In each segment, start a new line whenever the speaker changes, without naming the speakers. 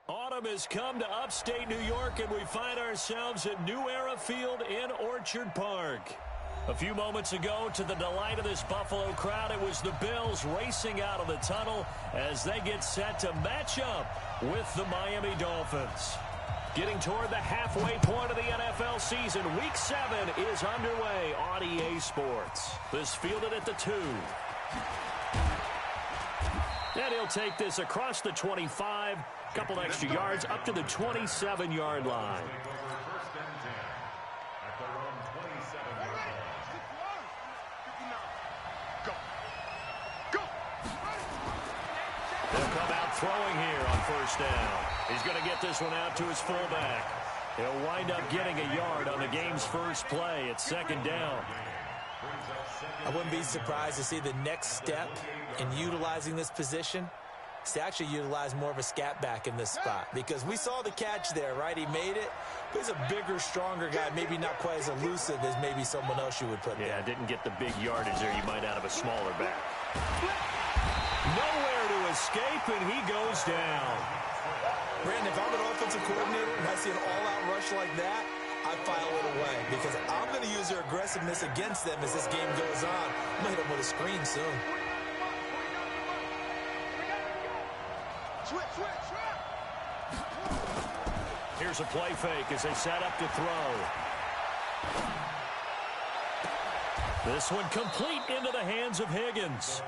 Autumn has come to upstate New York, and we find ourselves at New Era Field in Orchard Park. A few moments ago, to the delight of this Buffalo crowd, it was the Bills racing out of the tunnel as they get set to match up with the Miami Dolphins. Getting toward the halfway point of the NFL season, Week 7 is underway on EA Sports. This fielded at the 2. And he'll take this across the 25, couple extra yards up to the 27-yard line. They'll come out throwing here on first down. He's going to get this one out to his fullback. He'll wind up getting a yard on the game's first play. It's second down.
I wouldn't be surprised to see the next step in utilizing this position is to actually utilize more of a scat back in this spot, because we saw the catch there, right? He made it, but he's a bigger, stronger guy, maybe not quite as elusive as maybe someone else you would put there.
Yeah, didn't get the big yardage there you might out of a smaller back. Nowhere to escape, and he goes down.
Brandon, if I'm an offensive coordinator and I see an all-out rush like that, I file it away, because I'm going to use their aggressiveness against them as this game goes on. I'm going to hit them with a screen soon.
Here's a play fake as they set up to throw. This one complete into the hands of Higgins.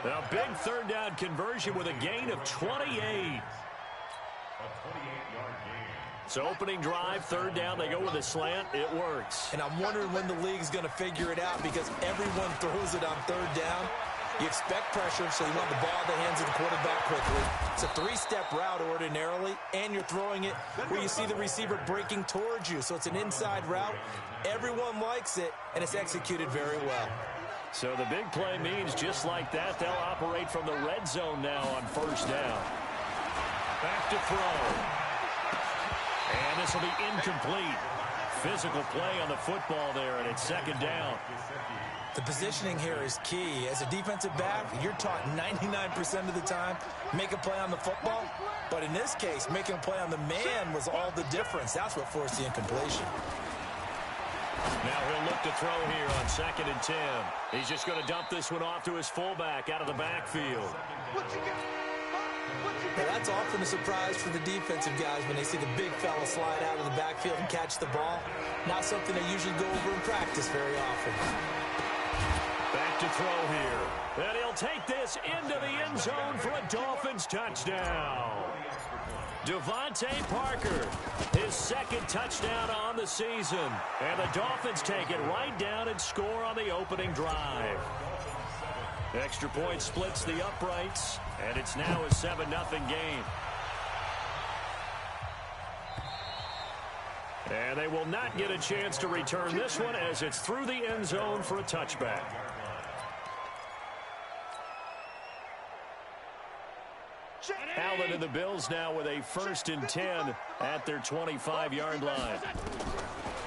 A big third down conversion with a gain of 28. So opening drive, third down, they go with a slant. It works.
And I'm wondering when the league's going to figure it out, because everyone throws it on third down. You expect pressure, so you want the ball in the hands of the quarterback quickly. It's a three-step route ordinarily, and you're throwing it where you see the receiver breaking towards you. So it's an inside route. Everyone likes it, and it's executed very well.
So the big play means just like that, they'll operate from the red zone now on first down. Back to throw. And this will be incomplete. Physical play on the football there, and it's second down.
The positioning here is key. As a defensive back, you're taught 99% of the time, make a play on the football. But in this case, making a play on the man was all the difference. That's what forced the incompletion.
Now he'll look to throw here on 2nd and 10. He's just going to dump this one off to his fullback out of the backfield.
Now that's often a surprise for the defensive guys when they see the big fella slide out of the backfield and catch the ball. Not something they usually go over in practice very often.
Back to throw here. And he'll take this into the end zone for a Dolphins touchdown. Devontae Parker, his second touchdown on the season. And the Dolphins take it right down and score on the opening drive. Extra point splits the uprights, and it's now a 7-0 game. And they will not get a chance to return this one as it's through the end zone for a touchback. Allen and the Bills now with a 1st and 10 at their 25-yard line.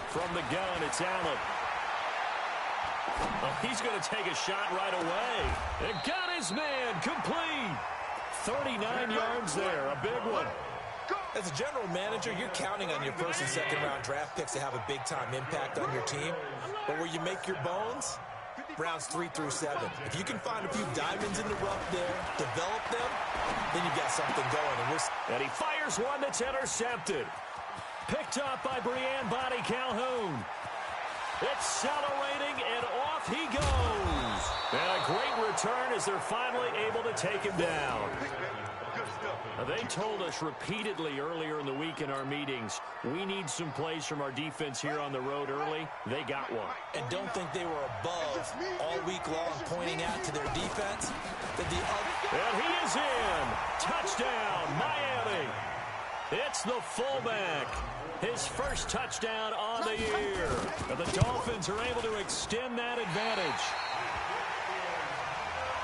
From the gun, it's Allen. Oh, he's going to take a shot right away. And got his man complete. 39 yards there, a big one.
As a general manager, you're counting on your first and second round draft picks to have a big-time impact on your team. But where you make your bones, rounds 3 through 7. If you can find a few diamonds in the rough there, develop them, then you've got something going.
And he fires one that's intercepted. Picked up by Brianne Bonnie Calhoun. Accelerating, and off he goes. And a great return as they're finally able to take him down. Now, they told us repeatedly earlier in the week in our meetings, we need some plays from our defense here on the road early. They got one.
And don't think they were above all week long pointing out to their defense.
And he is in. Touchdown, Miami. It's the fullback. His first touchdown on the year. And the Dolphins are able to extend that advantage.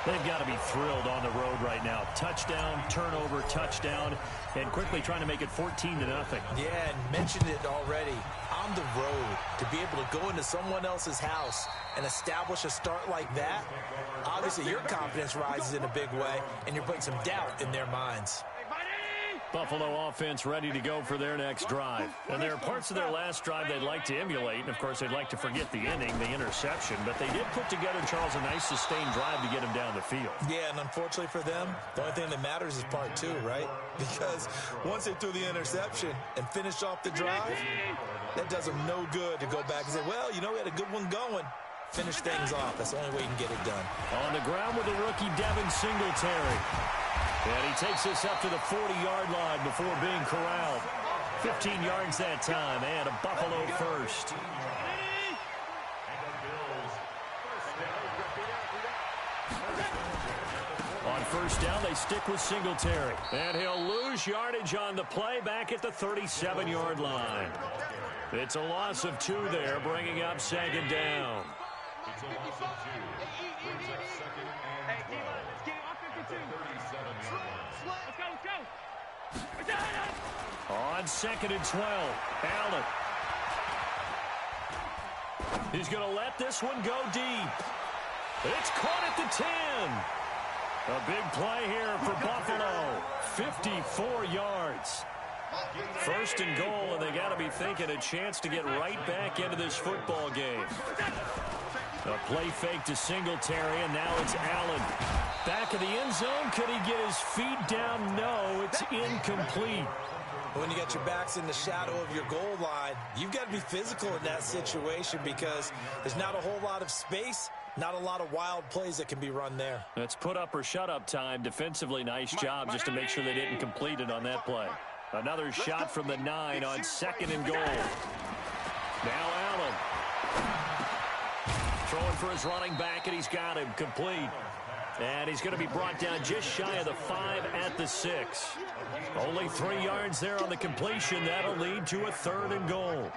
They've got to be thrilled on the road right now. Touchdown, turnover, touchdown, and quickly trying to make it 14-0.
Yeah, and mentioned it already. On the road, to be able to go into someone else's house and establish a start like that, obviously your confidence rises in a big way, and you're putting some doubt in their minds.
Buffalo offense ready to go for their next drive. And there are parts of their last drive they'd like to emulate. And, of course, they'd like to forget the inning, the interception. But they did put together, Charles, a nice sustained drive to get him down the field.
Yeah, and unfortunately for them, the only thing that matters is part two, right? Because once they threw the interception and finished off the drive, that does them no good to go back and say, well, you know, we had a good one going. Finish things off. That's the only way you can get it done.
On the ground with the rookie Devin Singletary. And he takes this up to the 40-yard line before being corralled. 15 yards that time, and a Buffalo first. On first down, they stick with Singletary. And he'll lose yardage on the play back at the 37-yard line. It's a loss of 2 there, bringing up second down.
It's a loss of 2. Brings up second and 12.
Let's get it on 52.
37
Let's go.
On second and 12, Allen. He's going to let this one go deep. It's caught at the 10. A big play here for Buffalo. 54 yards. First and goal, and they got to be thinking a chance to get right back into this football game. A play fake to Singletary, and now it's Allen. Back of the end zone. Could he get his feet down? No, it's incomplete.
When you got your backs in the shadow of your goal line, you've got to be physical in that situation because there's not a whole lot of space, not a lot of wild plays that can be run there.
That's put up or shut up time. Defensively, nice job just to make sure they didn't complete it on that play. Another shot from the 9 on second and goal. Now Allen. Throwing for his running back, and he's got him complete. And he's going to be brought down just shy of the 5 at the 6. Only 3 yards there on the completion. That'll lead to a third and goal.
Here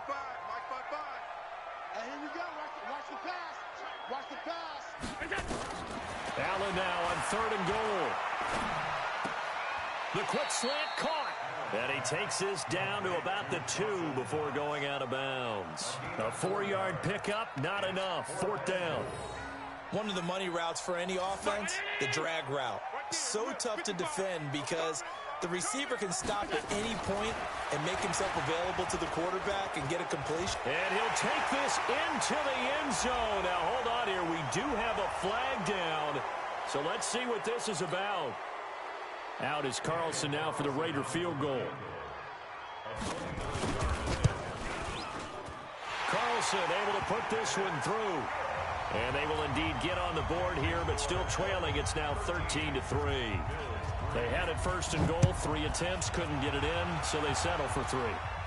we go. Watch the pass. Watch the pass.
Allen now on third and goal. The quick slant caught. And he takes this down to about the 2 before going out of bounds. A 4-yard pickup, not enough. Fourth down.
One of the money routes for any offense, the drag route. So tough to defend because the receiver can stop at any point and make himself available to the quarterback and get a completion.
And he'll take this into the end zone. Now, hold on here. We do have a flag down. So let's see what this is about. Out is Carlson now for the Raider field goal. Carlson able to put this one through. And they will indeed get on the board here, but still trailing. It's now 13-3. They had it first and goal, 3 attempts, couldn't get it in, so they settle for 3.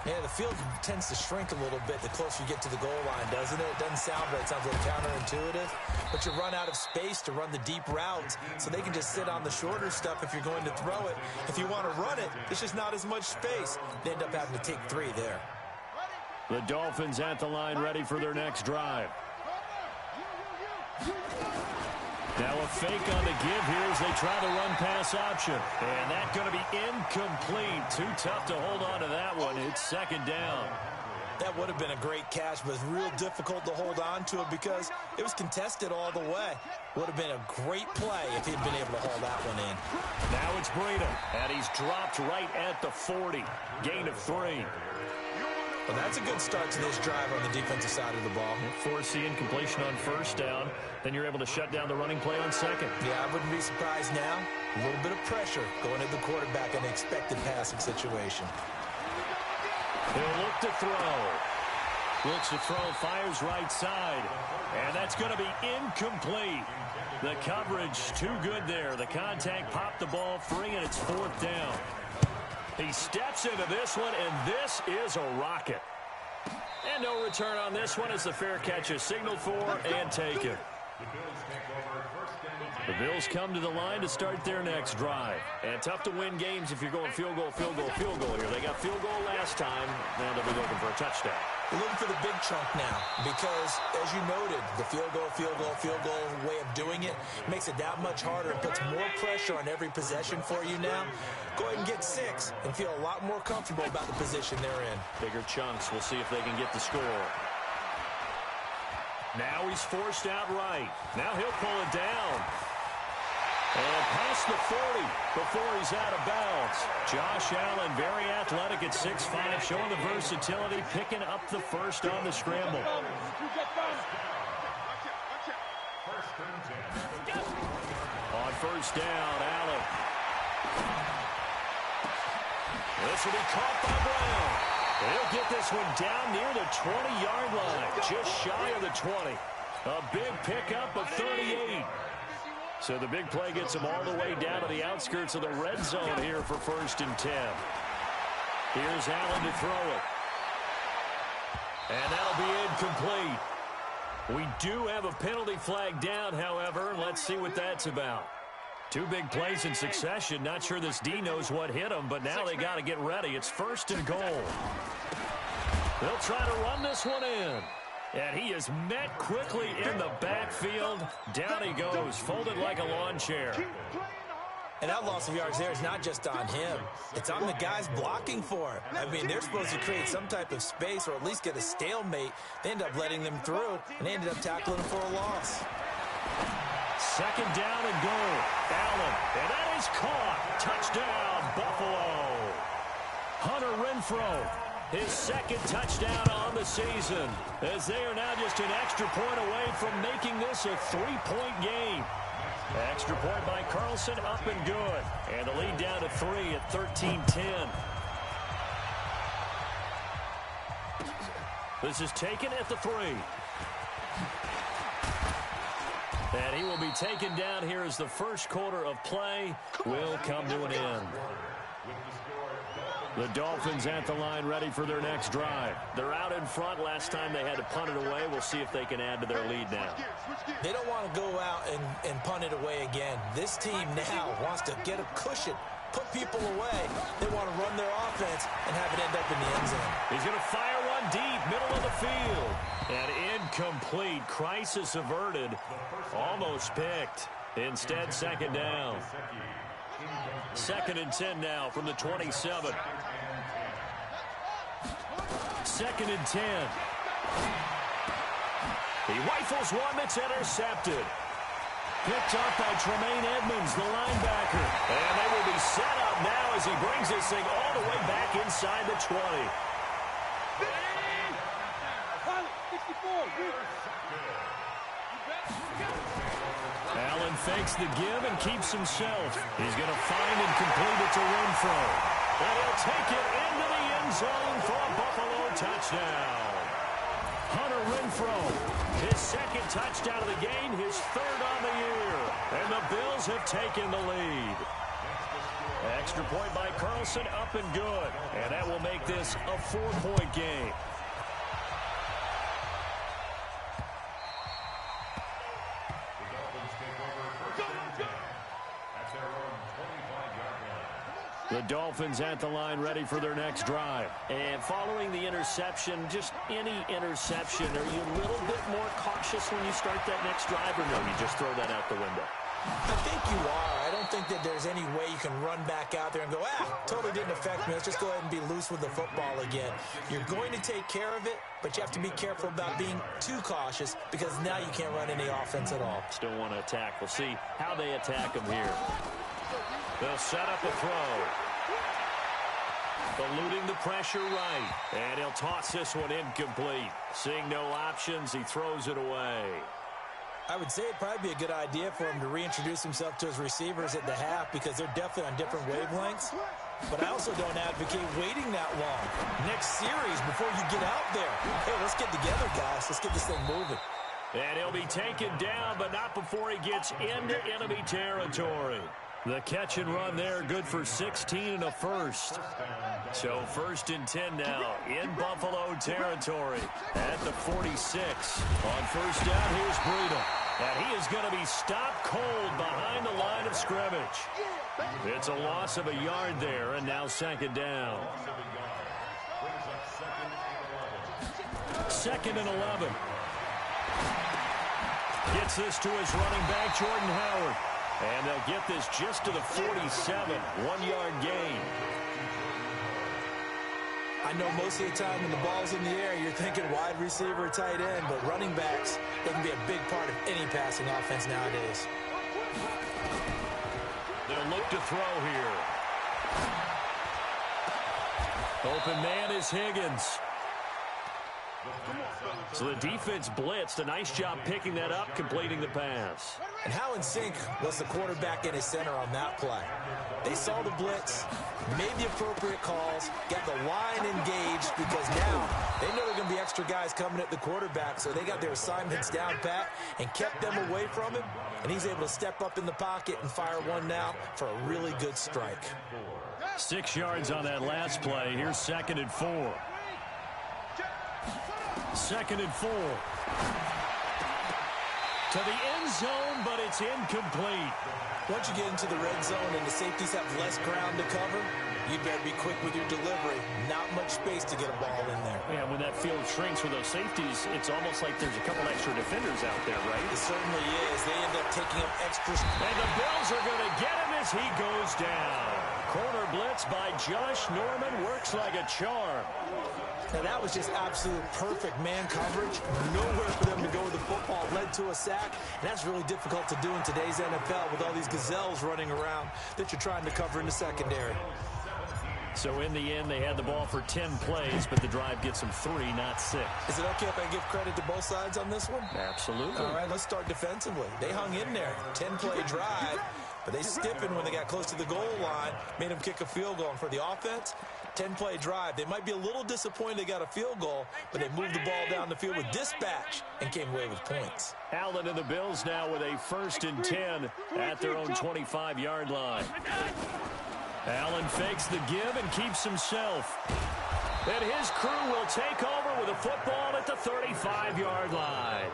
Yeah, the field tends to shrink a little bit the closer you get to the goal line, doesn't it? It doesn't sound right. It sounds a little counterintuitive. But you run out of space to run the deep routes, so they can just sit on the shorter stuff if you're going to throw it. If you want to run it, there's just not as much space. They end up having to take 3 there.
The Dolphins at the line ready for their next drive. Now a fake on the give here as they try the run-pass option. And that's going to be incomplete. Too tough to hold on to that one. It's second down.
That would have been a great catch, but it's real difficult to hold on to it because it was contested all the way. Would have been a great play if he'd been able to haul that one in.
Now it's Breida, and he's dropped right at the 40. Gain of 3.
Well, that's a good start to this drive on the defensive side of the ball.
Force the incompletion on first down. Then you're able to shut down the running play on second.
Yeah, I wouldn't be surprised now. A little bit of pressure going at the quarterback in an expected passing situation.
He'll look to throw. Looks to throw, fires right side. And that's going to be incomplete. The coverage too good there. The contact popped the ball free, and it's fourth down. He steps into this one, and this is a rocket. And no return on this one as the fair catch is signaled for and taken. The Bills come to the line to start their next drive. And tough to win games if you're going field goal, field goal, field goal here. They got field goal last time. Now they'll be looking for a touchdown.
We're looking for the big chunk now because, as you noted, the field goal way of doing it makes it that much harder and puts more pressure on every possession for you now. Go ahead and get 6 and feel a lot more comfortable about the position they're in.
Bigger chunks. We'll see if they can get the score. Now he's forced out right. Now he'll pull it down. And past the 40 before he's out of bounds. Josh Allen, very athletic at 6'5", showing the versatility, picking up the first on the scramble. On first down, Allen. This will be caught by Brown. He'll get this one down near the 20-yard line, just shy of the 20. A big pickup of 38. So the big play gets him all the way down to the outskirts of the red zone here for 1st and 10. Here's Allen to throw it. And that'll be incomplete. We do have a penalty flag down, however. Let's see what that's about. 2 big plays in succession. Not sure this D knows what hit him, but now they got to get ready. It's 1st and goal. They'll try to run this one in. And he is met quickly in the backfield. Down he goes, folded like a lawn chair.
And that loss of yards there is not just on him. It's on the guys blocking for him. I mean, they're supposed to create some type of space or at least get a stalemate. They end up letting them through, and they ended up tackling him for a loss.
2nd down and goal. Allen, and that is caught. Touchdown, Buffalo. Hunter Renfrow, his 2nd touchdown on the season, as they are now just an extra point away from making this a 3-point game. Extra point by Carlson, up and good. And the lead down to 3 at 13-10. This is taken at the 3. And he will be taken down here as the first quarter of play will come to an end. The Dolphins at the line, ready for their next drive. They're out in front. Last time they had to punt it away. We'll see if they can add to their lead now.
They don't want to go out and punt it away again. This team now wants to get a cushion, put people away. They want to run their offense and have it end up in the end zone.
He's going to fire one deep, middle of the field. And incomplete. Crisis averted. Almost picked. Instead, 2nd down. 2nd and 10 now from the 27. 2nd and 10. He rifles one that's intercepted. Picked up by Tremaine Edmonds, the linebacker. And they will be set up now as he brings this thing all the way back inside the 20. Allen fakes the give and keeps himself. He's going to find and complete it to Renfrow. And he'll take it into the end zone for a Buffalo touchdown. Hunter Renfrow, his 2nd touchdown of the game, his 3rd on the year. And the Bills have taken the lead. Extra point by Carlson, up and good. And that will make this a 4-point game. The Dolphins at the line, ready for their next drive. And following the interception, just any interception, are you a little bit more cautious when you start that next drive, or no, you just throw that out the window?
I think you are. I don't think that there's any way you can run back out there and go, totally didn't affect me. Let's just go ahead and be loose with the football again. You're going to take care of it, but you have to be careful about being too cautious because now you can't run any offense at all.
Still want to attack. We'll see how they attack him here. They'll set up a throw. Eluding the pressure right. And he'll toss this one incomplete. Seeing no options, he throws it away.
I would say it'd probably be a good idea for him to reintroduce himself to his receivers at the half because they're definitely on different wavelengths. But I also don't advocate waiting that long. Next series, before you get out there, hey, let's get together, guys. Let's get this thing moving.
And he'll be taken down, but not before he gets into enemy territory. The catch and run there, good for 16 and a first. So 1st and 10 now in Buffalo territory at the 46. On first down, here's Breida. And he is going to be stopped cold behind the line of scrimmage. It's a loss of a yard there, and now 2nd down. 2nd and 11. Gets this to his running back, Jordan Howard. And they'll get this just to the 47, 1-yard gain.
I know most of the time when the ball's in the air, you're thinking wide receiver, tight end, but running backs, they can be a big part of any passing offense nowadays.
They'll look to throw here. Open man is Higgins. So the defense blitzed. A nice job picking that up, completing the pass.
And how in sync was the quarterback and his center on that play? They saw the blitz, made the appropriate calls, got the line engaged because now they know there are going to be extra guys coming at the quarterback, so they got their assignments down pat and kept them away from him, and he's able to step up in the pocket and fire one now for a really good strike.
6 yards on that last play. Here's 2nd and 4. 2nd and 4. To the end zone, but it's incomplete.
Once you get into the red zone and the safeties have less ground to cover, you better be quick with your delivery. Not much space to get a ball in there.
Yeah, when that field shrinks for those safeties, it's almost like there's a couple extra defenders out there, right?
It certainly is. They end up taking up extra.
And the Bills are going to get him as he goes down. Corner blitz by Josh Norman works like a charm.
Now that was just absolute perfect man coverage. Nowhere for them to go with the football. Led to a sack. And that's really difficult to do in today's NFL with all these gazelles running around that you're trying to cover in the secondary.
So in the end, they had the ball for 10 plays, but the drive gets them 3, not 6.
Is it okay if I give credit to both sides on this one?
Absolutely.
All right, let's start defensively. They hung in there. 10-play drive, but they stiffened when they got close to the goal line, made them kick a field goal. And for the offense, 10-play drive. They might be a little disappointed they got a field goal, but they moved the ball down the field with dispatch and came away with points.
Allen and the Bills now with a 1st and 10 at their own 25-yard line. Allen fakes the give and keeps himself. And his crew will take over with a football at the 35-yard line.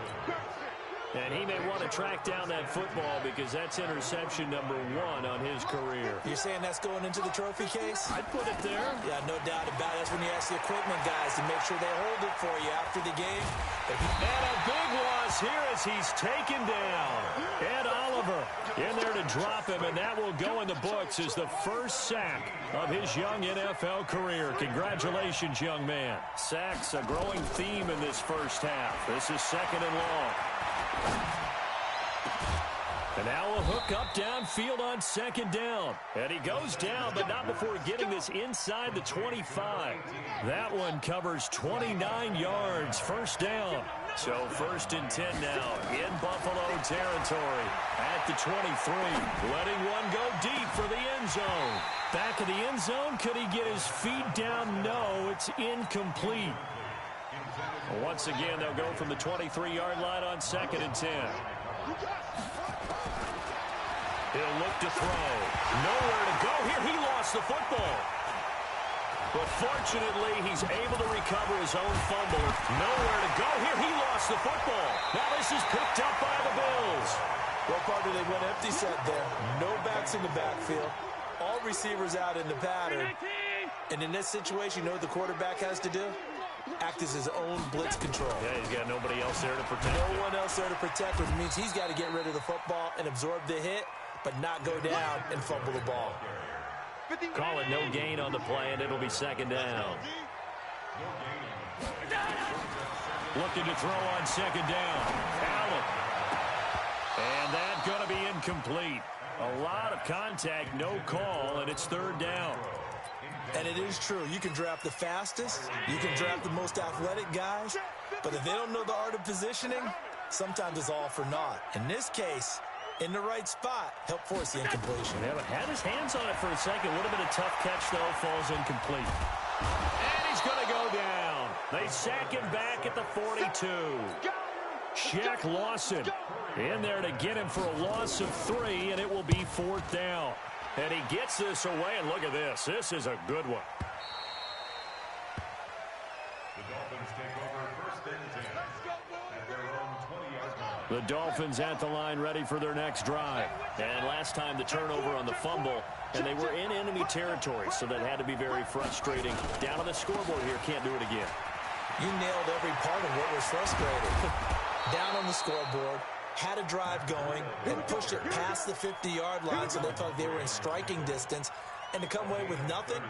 And he may want to track down that football because that's interception number 1 on his career.
You're saying that's going into the trophy case?
I'd put it there.
Yeah, no doubt about it. That's when you ask the equipment guys to make sure they hold it for you after the game.
And a big loss here as he's taken down. Ed Oliver in there to drop him, and that will go in the books as the first sack of his young NFL career. Congratulations, young man. Sacks a growing theme in this first half. This is 2nd and long. And now a hook up downfield on 2nd down. And he goes down, but not before getting this inside the 25. That one covers 29 yards. 1st down. So 1st and 10 now in Buffalo territory at the 23. Letting one go deep for the end zone. Back of the end zone. Could he get his feet down? No, it's incomplete. Once again, they'll go from the 23-yard line on 2nd and 10. He'll look to throw. Nowhere to go here. He lost the football. But fortunately, he's able to recover his own fumble. Nowhere to go here. He lost the football. Now this is picked up by the Bills.
Well, partner, they went empty set there. No backs in the backfield. All receivers out in the pattern. And in this situation, you know what the quarterback has to do? Act as his own blitz control.
Yeah, he's got nobody else there to protect.
No one else there to protect, which means he's got to get rid of the football and absorb the hit, but not go down and fumble the ball.
Call it no gain on the play, and it'll be 2nd down. Looking to throw on 2nd down. Allen. And that's going to be incomplete. A lot of contact, no call, and it's 3rd down.
And it is true. You can draft the fastest. You can draft the most athletic guys. But if they don't know the art of positioning, sometimes it's all for naught. In this case, in the right spot, help force the incompletion.
Yeah, but had his hands on it for a second. Would have been a tough catch, though. Falls incomplete. And he's going to go down. They sack him back at the 42. Shaq Lawson in there to get him for a loss of 3, and it will be 4th down. And he gets this away, and look at this. This is a good one.
The Dolphins take over 1st and 10 at their own 20-yard line.
The Dolphins at the line ready for their next drive. And last time the turnover on the fumble, and they were in enemy territory, so that had to be very frustrating. Down on the scoreboard here, can't do it again.
You nailed every part of what was frustrating. Down on the scoreboard. Had a drive going, and pushed it past the 50-yard line so they felt like they were in striking distance. And to come away with nothing,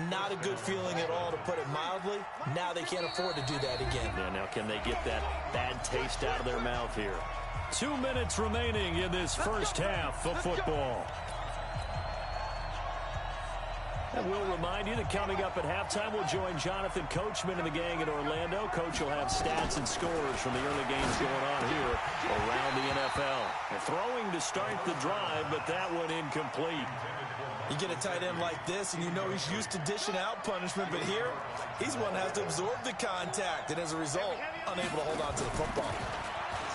not a good feeling at all, to put it mildly. Now they can't afford to do that again.
Yeah, now can they get that bad taste out of their mouth here? 2 minutes remaining in this first half of football. And we'll remind you that coming up at halftime, we'll join Jonathan Coachman and the gang in Orlando. Coach will have stats and scores from the early games going on here around the NFL. They're throwing to start the drive, but that one incomplete.
You get a tight end like this, and you know he's used to dishing out punishment, but here, he's one that has to absorb the contact, and as a result, unable to hold on to the football.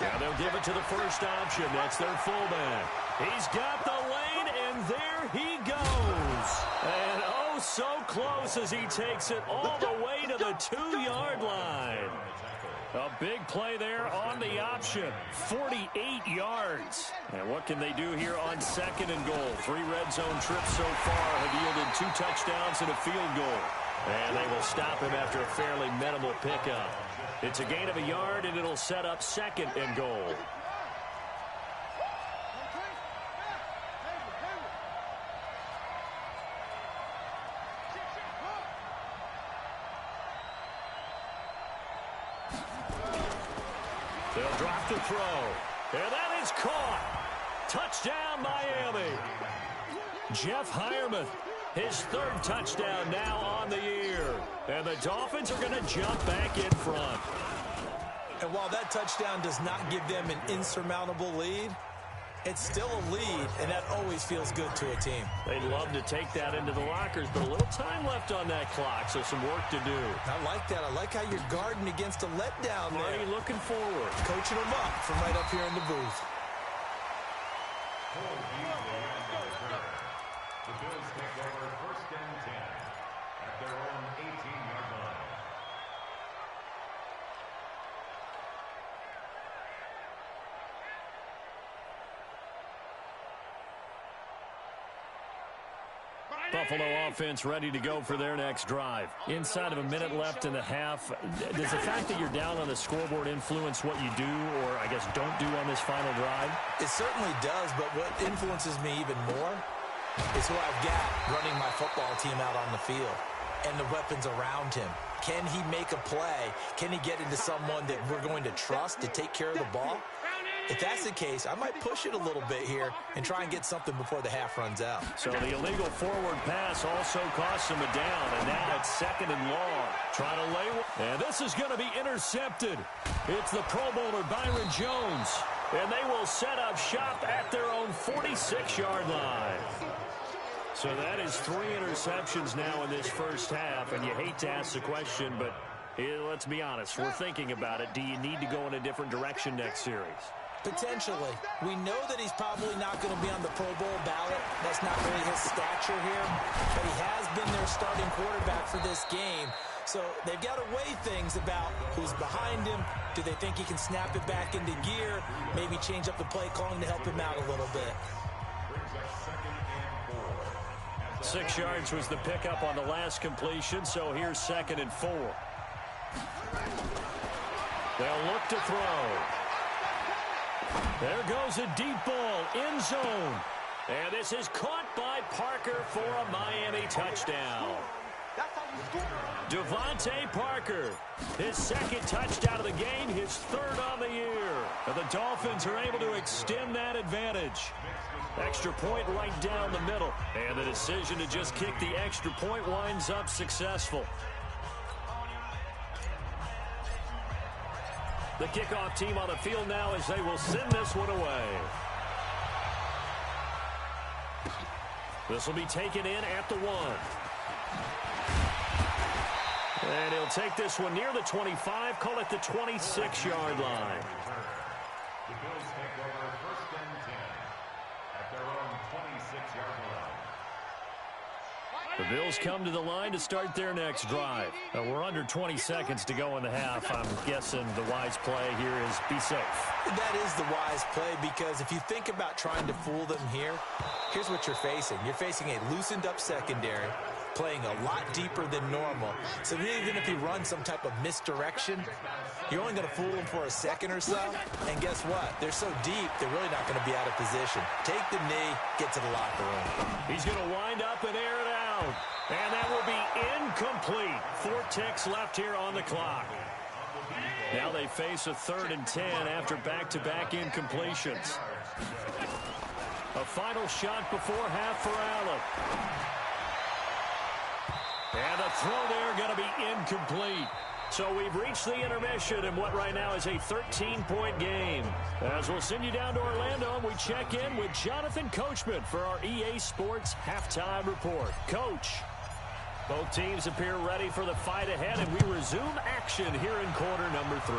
Now they'll give it to the first option. That's their fullback. He's got the lane, and there he goes. And oh, so close as he takes it all the way to the 2-yard line. A big play there on the option. 48 yards. And what can they do here on second and goal? 3 red zone trips so far have yielded 2 touchdowns and a field goal. And they will stop him after a fairly minimal pickup. It's a gain of a yard, and it'll set up second and goal. They'll drop the throw. And that is caught. Touchdown, Miami. Jeff Hireman, his 3rd touchdown now on the year. And the Dolphins are going to jump back in front.
And while that touchdown does not give them an insurmountable lead, it's still a lead, and that always feels good to a team.
They'd love to take that into the lockers, but a little time left on that clock, so some work to do.
I like that. I like how you're guarding against a letdown there.
Marty looking forward.
Coaching them up from right up here in the booth.
The Bills take over 1st and 10 at their own 18-yard line.
Buffalo offense ready to go for their next drive. Inside of a minute left in the half, does the fact that you're down on the scoreboard influence what you do or, I guess, don't do on this final drive?
It certainly does, but what influences me even more is who I've got running my football team out on the field and the weapons around him. Can he make a play? Can he get into someone that we're going to trust to take care of the ball? If that's the case, I might push it a little bit here and try and get something before the half runs out.
So the illegal forward pass also costs him a down, and now it's 2nd and long. Trying to lay one. And this is going to be intercepted. It's the Pro Bowler Byron Jones. And they will set up shop at their own 46-yard line. So that is 3 interceptions now in this first half, and you hate to ask the question, but let's be honest, we're thinking about it. Do you need to go in a different direction next series?
Potentially. We know that he's probably not going to be on the Pro Bowl ballot. That's not really his stature here. But he has been their starting quarterback for this game. So they've got to weigh things about who's behind him. Do they think he can snap it back into gear? Maybe change up the play calling to help him out a little bit.
6 yards was the pickup on the last completion, so here's 2nd and 4. They'll look to throw. There goes a deep ball, end zone. And this is caught by Parker for a Miami touchdown. Devontae Parker, his 2nd touchdown of the game, his 3rd on the year. And the Dolphins are able to extend that advantage. Extra point right down the middle. And the decision to just kick the extra point winds up successful. The kickoff team on the field now as they will send this one away. This will be taken in at the 1. And he'll take this one near the 25, call it the 26-yard line.
The Bills take over 1st and 10 at their own 26-yard line.
The Bills come to the line to start their next drive. We're under 20 seconds to go in the half. I'm guessing the wise play here is be safe.
That is the wise play because if you think about trying to fool them here, here's what you're facing. You're facing a loosened up secondary, playing a lot deeper than normal. So even if you run some type of misdirection, you're only going to fool them for a second or so. And guess what? They're so deep, they're really not going to be out of position. Take the knee, get to the locker room.
He's going to wind up and air it out. And that will be incomplete. 4 ticks left here on the clock. Now they face a 3rd and 10 after back-to-back incompletions. A final shot before half for Allen. And the throw there going to be incomplete. So we've reached the intermission in what right now is a 13-point game. As we'll send you down to Orlando, and we check in with Jonathan Coachman for our EA Sports Halftime Report. Coach, both teams appear ready for the fight ahead, and we resume action here in quarter number 3.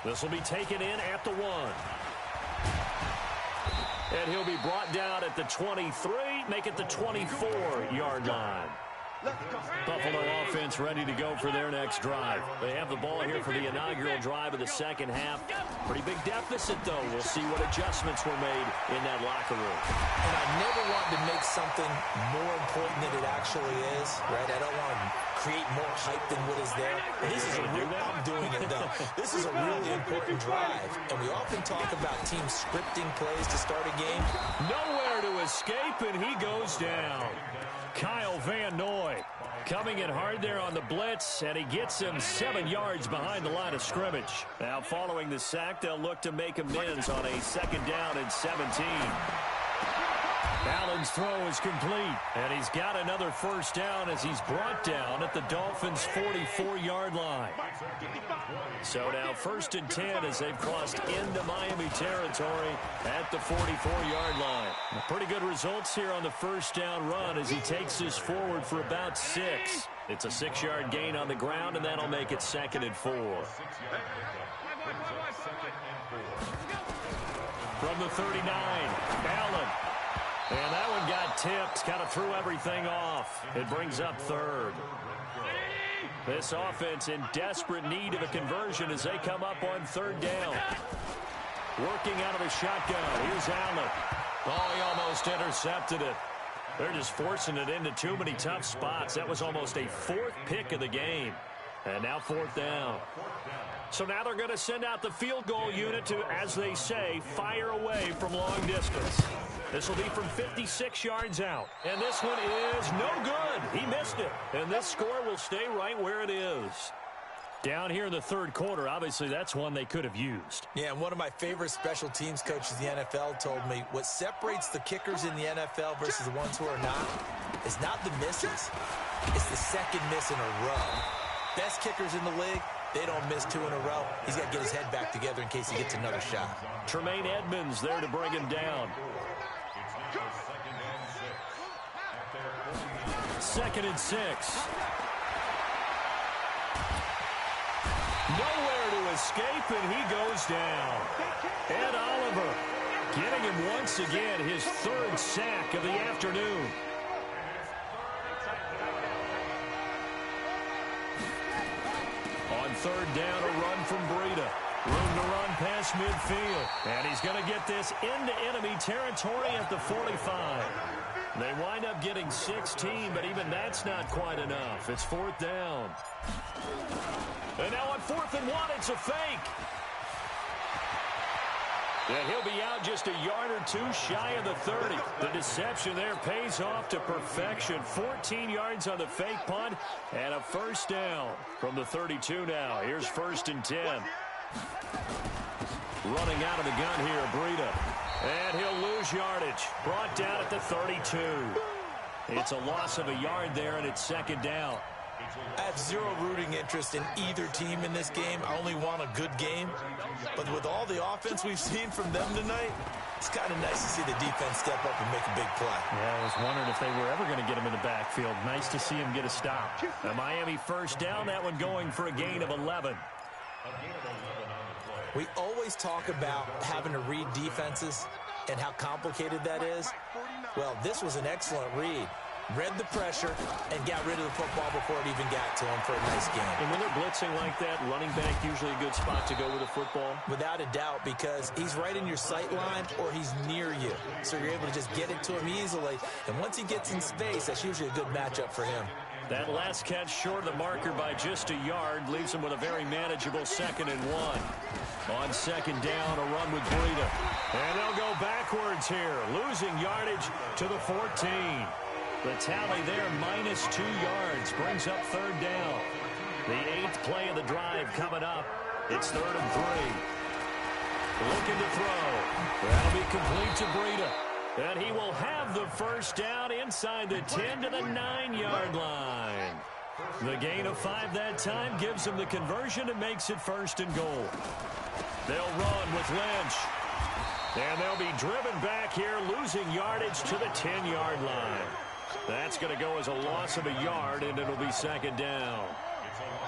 This will be taken in at the 1. And he'll be brought down at the 23, make it the 24-yard line. Buffalo offense ready to go for their next drive. They have the ball here for the inaugural drive of the second half. Pretty big deficit, though. We'll see what adjustments were made in that locker room.
And I never want to make something more important than it actually is, right? I don't want to create more hype than what is there. This is I'm doing it, though. This is a really important drive. And we often talk about teams scripting plays to start a game.
Nowhere to escape, and he goes down. Kyle Van Noy coming in hard there on the blitz, and he gets him 7 yards behind the line of scrimmage. Now, following the sack, they'll look to make amends on a second down and 17. Allen's throw is complete, and he's got another first down as he's brought down at the Dolphins' 44-yard line. So now 1st and 10 as they've crossed into Miami territory at the 44-yard line. Pretty good results here on the first down run as he takes this forward for about 6. It's a 6-yard gain on the ground, and that'll make it 2nd and 4. From the 39, Allen. And that one got tipped, kind of threw everything off. It brings up 3rd. This offense in desperate need of a conversion as they come up on 3rd down. Working out of the shotgun. Here's Allen. Oh, he almost intercepted it. They're just forcing it into too many tough spots. That was almost a 4th pick of the game. And now 4th down. So now they're going to send out the field goal unit to, as they say, fire away from long distance. This will be from 56 yards out. And this one is no good. He missed it. And this score will stay right where it is. Down here in the 3rd quarter, obviously that's one they could have used.
Yeah, and one of my favorite special teams coaches in the NFL told me what separates the kickers in the NFL versus the ones who are not is not the misses. It's the second miss in a row. Best kickers in the league, they don't miss 2 in a row. He's got to get his head back together in case he gets another shot.
Tremaine Edmonds there to bring him down. 2nd and 6. Nowhere to escape, and he goes down. Ed Oliver getting him once again his 3rd sack of the afternoon. On 3rd down, a run from Breida. Room to run past midfield. And he's going to get this into enemy territory at the 45. They wind up getting 16, but even that's not quite enough. It's 4th down. And now on 4th and 1, it's a fake. And he'll be out just a yard or 2 shy of the 30. The deception there pays off to perfection. 14 yards on the fake punt and a first down from the 32 now. Here's 1st and 10. Running out of the gun here, Breida. And he'll lose yardage. Brought down at the 32. It's a loss of a yard there, and it's 2nd down.
I have zero rooting interest in either team in this game. I only want a good game. But with all the offense we've seen from them tonight, it's kind of nice to see the defense step up and make a big play.
Yeah, I was wondering if they were ever going to get him in the backfield. Nice to see him get a stop. A Miami first down, that one going for a gain of 11.
We always talk about having to read defenses and how complicated that is. Well, this was an excellent read. Read the pressure and got rid of the football before it even got to him for a nice game.
And when they're blitzing like that, running back usually a good spot to go with the football?
Without a doubt, because he's right in your sight line or he's near you. So you're able to just get it to him easily. And once he gets in space, that's usually a good matchup for him.
That last catch short of the marker by just a yard leaves him with a very manageable 2nd and 1. On 2nd down, a run with Breida. And they'll go backwards here, losing yardage to the 14. The tally there, minus 2 yards, brings up 3rd down. The 8th play of the drive coming up. It's 3rd and 3. Looking to throw. That'll be complete to Breida. And he will have the first down inside the 10 to the 9-yard line. The gain of 5 that time gives him the conversion and makes it 1st and goal. They'll run with Lynch. And they'll be driven back here, losing yardage to the 10-yard line. That's going to go as a loss of a yard, and it'll be 2nd down.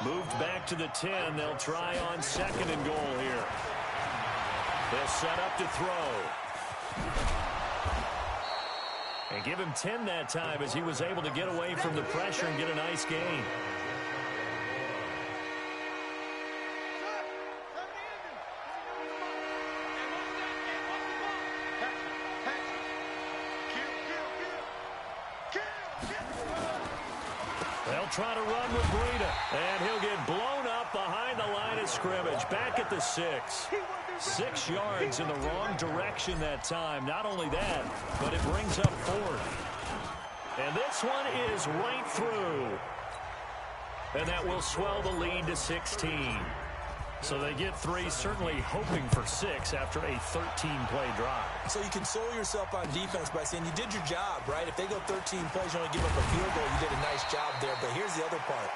Moved back to the 10. They'll try on 2nd and goal here. They'll set up to throw. And give him 10 that time as he was able to get away from the pressure and get a nice gain. They'll try to run with Breida, and he'll get blown up behind the line of scrimmage. Back at the 6. 6 yards in the wrong direction that time. Not only that, but it brings up 4th. And this one is right through. And that will swell the lead to 16. So they get 3, certainly hoping for 6 after a 13-play drive.
So you console yourself on defense by saying you did your job, right? If they go 13 plays, you only give up a field goal, you did a nice job there. But here's the other part.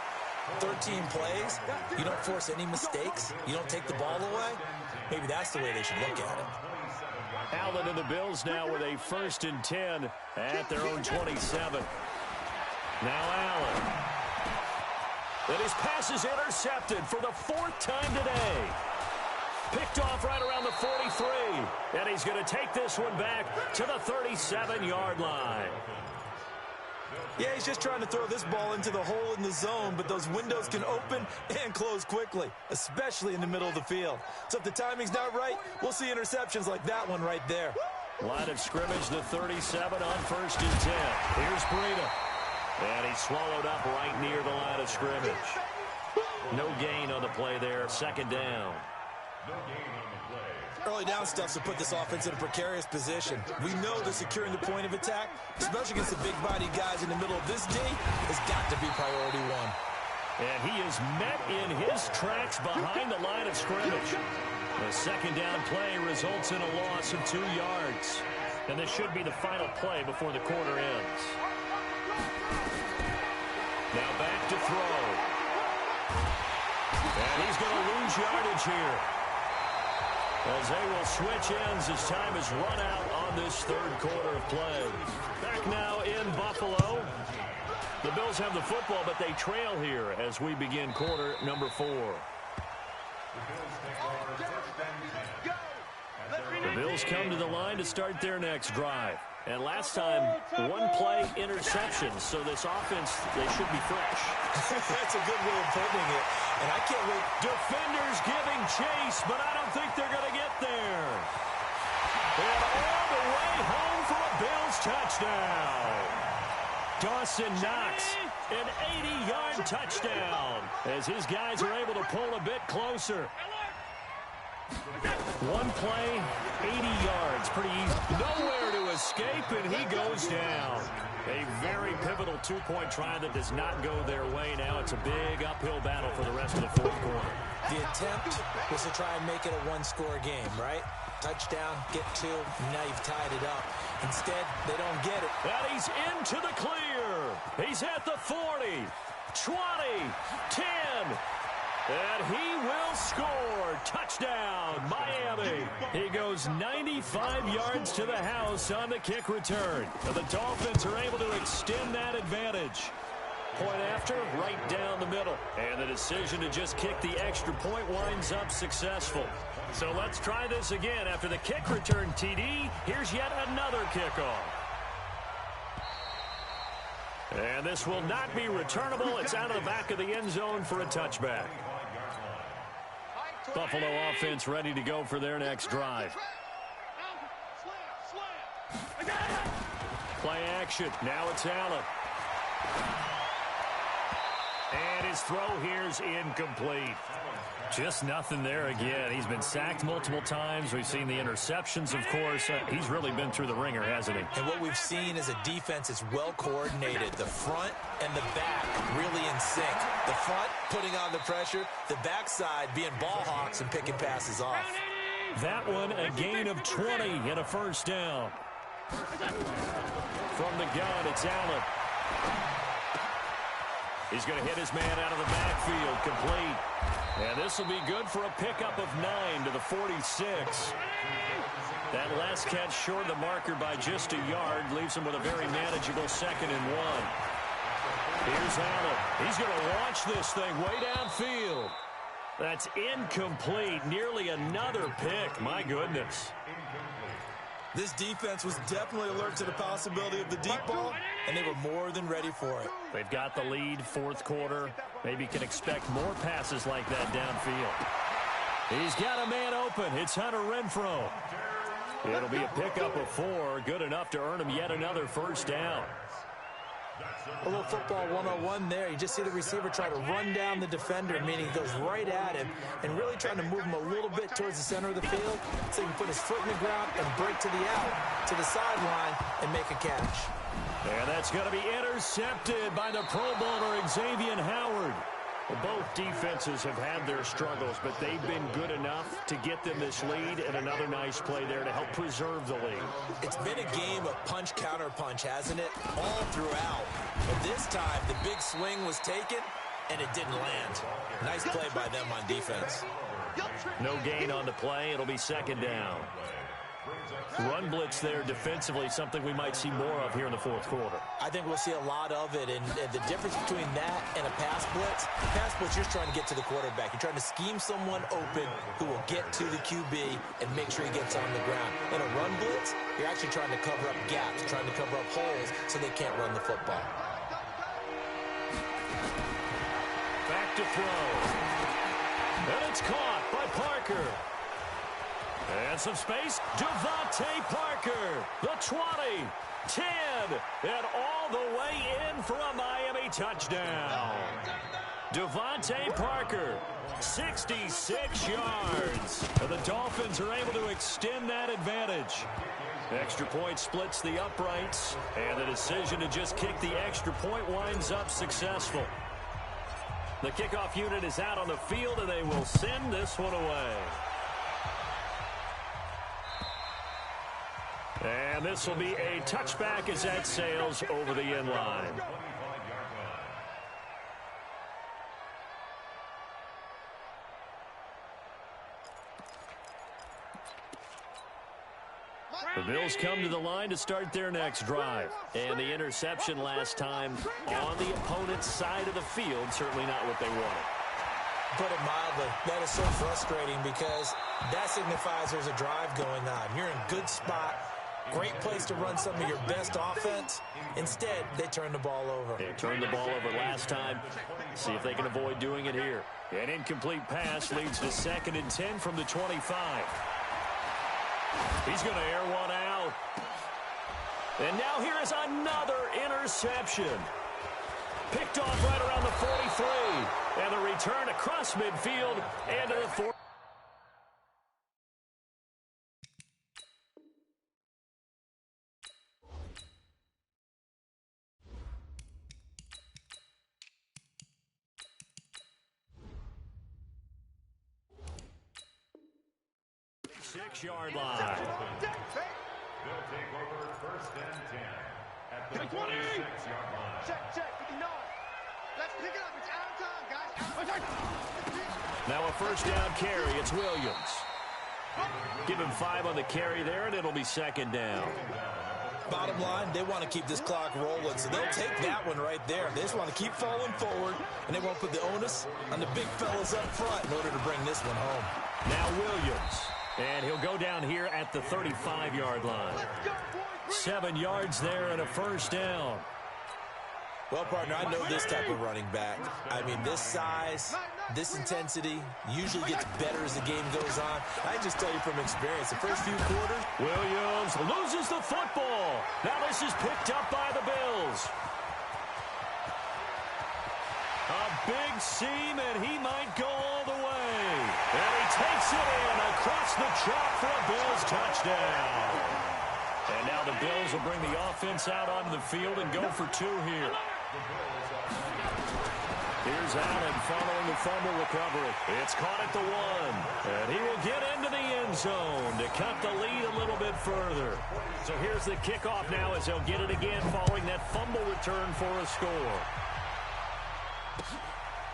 13 plays, you don't force any mistakes, you don't take the ball away. Maybe that's the way they should look at it.
Allen and the Bills now with a 1st and 10 at their own 27. Now Allen. And his pass is intercepted for the 4th time today. Picked off right around the 43. And he's going to take this one back to the 37-yard line.
Yeah, he's just trying to throw this ball into the hole in the zone, but those windows can open and close quickly, especially in the middle of the field. So if the timing's not right, we'll see interceptions like that one right there.
Line of scrimmage, the 37 on 1st and 10. Here's Breida. And he's swallowed up right near the line of scrimmage. No gain on the play there. 2nd down.
Early down stuff to put this offense in a precarious position. We know that securing the point of attack, especially against the big-body guys in the middle of this D, has got to be priority 1.
And he is met in his tracks behind the line of scrimmage. The 2nd down play results in a loss of 2 yards. And this should be the final play before the quarter ends. Now back to throw. And he's going to lose yardage here, as they will switch ends as time is run out on this 3rd quarter of play. Back now in Buffalo. The Bills have the football, but they trail here as we begin quarter number 4. The Bills come to the line to start their next drive. And last time, 1-play interception. So this offense, they should be fresh.
That's a good way of putting it. And I can't wait.
Defenders giving chase, but I don't think they're going to get there. And all the way home for a Bills touchdown. Dawson Knox, an 80-yard touchdown, as his guys are able to pull a bit closer. 1 play, 80 yards. Pretty easy. Nowhere to escape, and he goes down. A very pivotal 2-point try that does not go their way. Now it's a big uphill battle for the rest of the 4th quarter.
The attempt was to try and make it a 1-score game, right? Touchdown, get 2, and now you've tied it up. Instead, they don't get it.
And he's into the clear. He's at the 40, 20, 10. And he will score. Touchdown, Miami. He goes 95 yards to the house on the kick return. And the Dolphins are able to extend that advantage. Point after, right down the middle. And the decision to just kick the extra point winds up successful. So let's try this again. After the kick return TD, here's yet another kickoff. And this will not be returnable. It's out of the back of the end zone for a touchback. Buffalo offense ready to go for their next drive. Play action. Now it's Allen. And his throw here's incomplete. Just nothing there again. He's been sacked multiple times. We've seen the interceptions, of course. He's really been through the ringer, hasn't he?
And what we've seen is a defense that's well coordinated. The front and the back really in sync. The front putting on the pressure. The backside being ball hawks and picking passes off.
That one, a gain of 20 and a 1st down. From the gun, it's Allen. He's going to hit his man out of the backfield, complete. And this will be good for a pickup of 9 to the 46. That last catch short of the marker by just a yard leaves him with a very manageable 2nd and 1. Here's Allen. He's going to launch this thing way downfield. That's incomplete. Nearly another pick. My goodness.
This defense was definitely alert to the possibility of the deep ball, and they were more than ready for it.
They've got the lead, 4th quarter. Maybe can expect more passes like that downfield. He's got a man open. It's Hunter Renfrow. It'll be a pickup of 4. Good enough to earn him yet another first down.
A little football 101 there. You just see the receiver try to run down the defender, meaning he goes right at him and really trying to move him a little bit towards the center of the field so he can put his foot in the ground and break to the out, to the sideline, and make a catch.
And that's going to be intercepted by the Pro Bowler Xavier Howard. Well, both defenses have had their struggles, but they've been good enough to get them this lead, and another nice play there to help preserve the lead.
It's been a game of punch-counter-punch, hasn't it? All throughout. But this time, the big swing was taken, and it didn't land. Nice play by them on defense.
No gain on the play. It'll be 2nd down. Run blitz there defensively, something we might see more of here in the 4th quarter.
I think we'll see a lot of it, and the difference between that and a pass blitz, you're just trying to get to the quarterback. You're trying to scheme someone open who will get to the QB and make sure he gets on the ground. In a run blitz, you're actually trying to cover up gaps, trying to cover up holes so they can't run the football.
Back to throw. And it's caught by Parker. And some space. Devontae Parker, the 20, 10, and all the way in for a Miami touchdown. Devontae Parker, 66 yards. And the Dolphins are able to extend that advantage. Extra point splits the uprights, and the decision to just kick the extra point winds up successful. The kickoff unit is out on the field, and they will send this one away. And this will be a touchback as that sails over the end line. The Bills come to the line to start their next drive. And the interception last time on the opponent's side of the field, certainly not what they wanted.
Put it mildly, that is so frustrating because that signifies there's a drive going on. You're in a good spot. Great place to run some of your best offense. Instead, they turn the ball over.
They turned the ball over last time. See if they can avoid doing it here. An incomplete pass leads to 2nd and 10 from the 25. He's going to air one out. And now here is another interception. Picked off right around the 43. And the return across midfield and to the 4. Six-yard line.
They'll take over 1st and 10 at the 26-yard line.
Check, 59. Let's pick it up. It's out of time, guys.
Now a first down carry. It's Williams. Give him 5 on the carry there, and it'll be 2nd down.
Bottom line, they want to keep this clock rolling, so they'll take that one right there. They just want to keep falling forward, and they won't put the onus on the big fellas up front in order to bring this one home.
Now Williams. And he'll go down here at the 35-yard line. 7 yards there and a first down.
Well, partner, I know this type of running back. I mean, this size, this intensity usually gets better as the game goes on. I just tell you from experience, the first few quarters.
Williams loses the football. Now this is picked up by the Bills. A big seam, and he might go all the way. And he takes it in across the chalk for a Bills touchdown. And now the Bills will bring the offense out onto the field and go for 2 here. Here's Allen following the fumble recovery. It's caught at the 1. And he will get into the end zone to cut the lead a little bit further. So here's the kickoff now as they'll get it again following that fumble return for a score.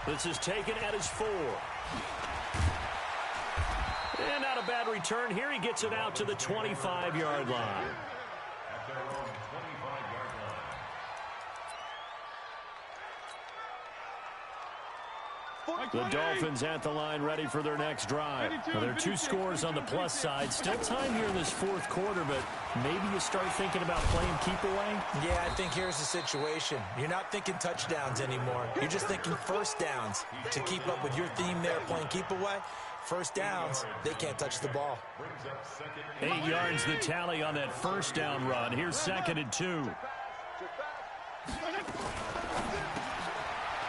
This is taken at his 4. And not a bad return here. He gets it out to the 25-yard line.
At their own 25-yard line.
The Dolphins at the line ready for their next drive. Well, there are 2 scores on the plus side. Still time here in this 4th quarter, but maybe you start thinking about playing keep away?
Yeah, I think here's the situation. You're not thinking touchdowns anymore. You're just thinking first downs. To keep up with your theme there, playing keep away, first downs, they can't touch the ball.
8 yards the tally on that first down run. Here's 2nd and 2.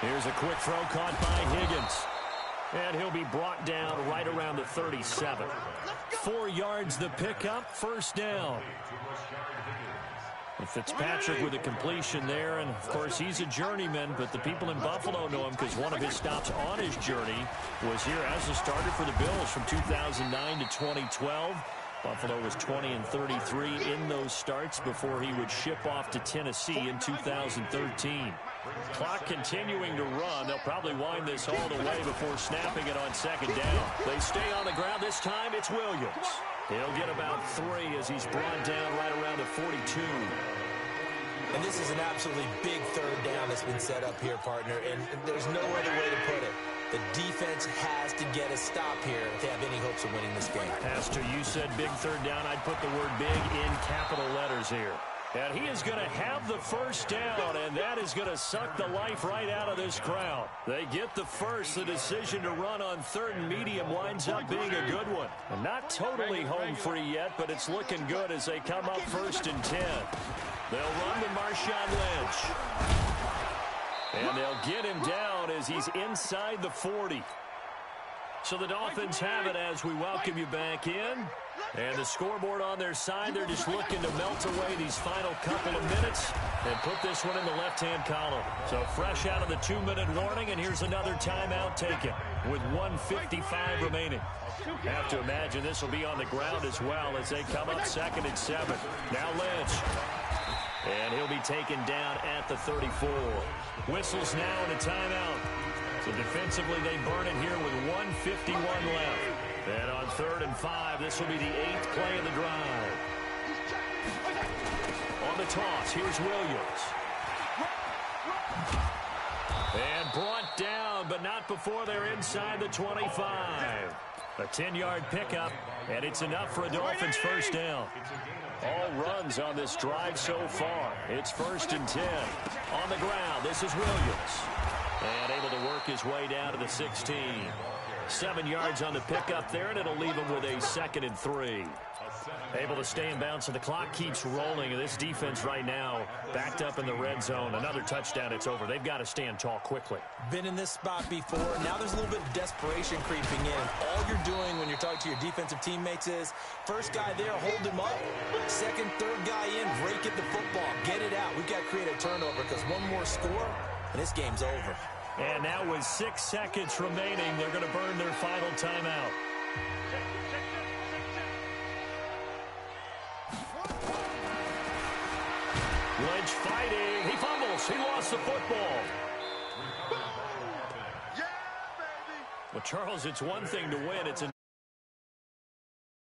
Here's a quick throw caught by Higgins. And he'll be brought down right around the 37. 4 yards the pickup, first down. Fitzpatrick with a completion there, and of course he's a journeyman, but the people in Buffalo know him because one of his stops on his journey was here as a starter for the Bills from 2009 to 2012. Buffalo was 20-33 in those starts before he would ship off to Tennessee in 2013. Clock continuing to run. They'll probably wind this all the way before snapping it on 2nd down. They stay on the ground. This time it's Williams. He'll get about 3 as he's brought down right around the 42.
And this is an absolutely big 3rd down that's been set up here, partner, and there's no other way to put it. The defense has to get a stop here if they have any hopes of winning this game.
Pastor, you said big 3rd down. I'd put the word big in capital letters here. And he is going to have the first down, and that is going to suck the life right out of this crowd. They get the first. The decision to run on 3rd and medium winds up being a good one. And not totally home free yet, but it's looking good as they come up 1st and 10. They'll run to Marshawn Lynch. And they'll get him down as he's inside the 40. So the Dolphins have it as we welcome you back in. And the scoreboard on their side, they're just looking to melt away these final couple of minutes and put this one in the left-hand column. So fresh out of the 2-minute warning, and here's another timeout taken with 1:55 remaining. Have to imagine this will be on the ground as well as they come up 2nd and 7. Now Lynch. And he'll be taken down at the 34. Whistles now and a timeout. So defensively, they burn it here with 1:51 left. And on 3rd and 5, this will be the 8th play of the drive. On the toss, here's Williams. And brought down, but not before they're inside the 25. A 10-yard pickup, and it's enough for a Dolphins first down. All runs on this drive so far. It's 1st and 10. On the ground, this is Williams. And able to work his way down to the 16. 7 yards on the pickup there, and it'll leave him with a 2nd and 3. Able to stay in bounds, so the clock keeps rolling. And this defense right now backed up in the red zone. Another touchdown, it's over. They've got to stand tall quickly.
Been in this spot before. Now there's a little bit of desperation creeping in. All you're doing when you're talking to your defensive teammates is first guy there, hold him up. 2nd, 3rd guy in, break it the football. Get it out. We've got to create a turnover because one more score, and this game's over.
And now with 6 seconds remaining, they're going to burn their final timeout. Lynch fighting. He fumbles. He lost the football. Well, Charles, it's one thing to win. It's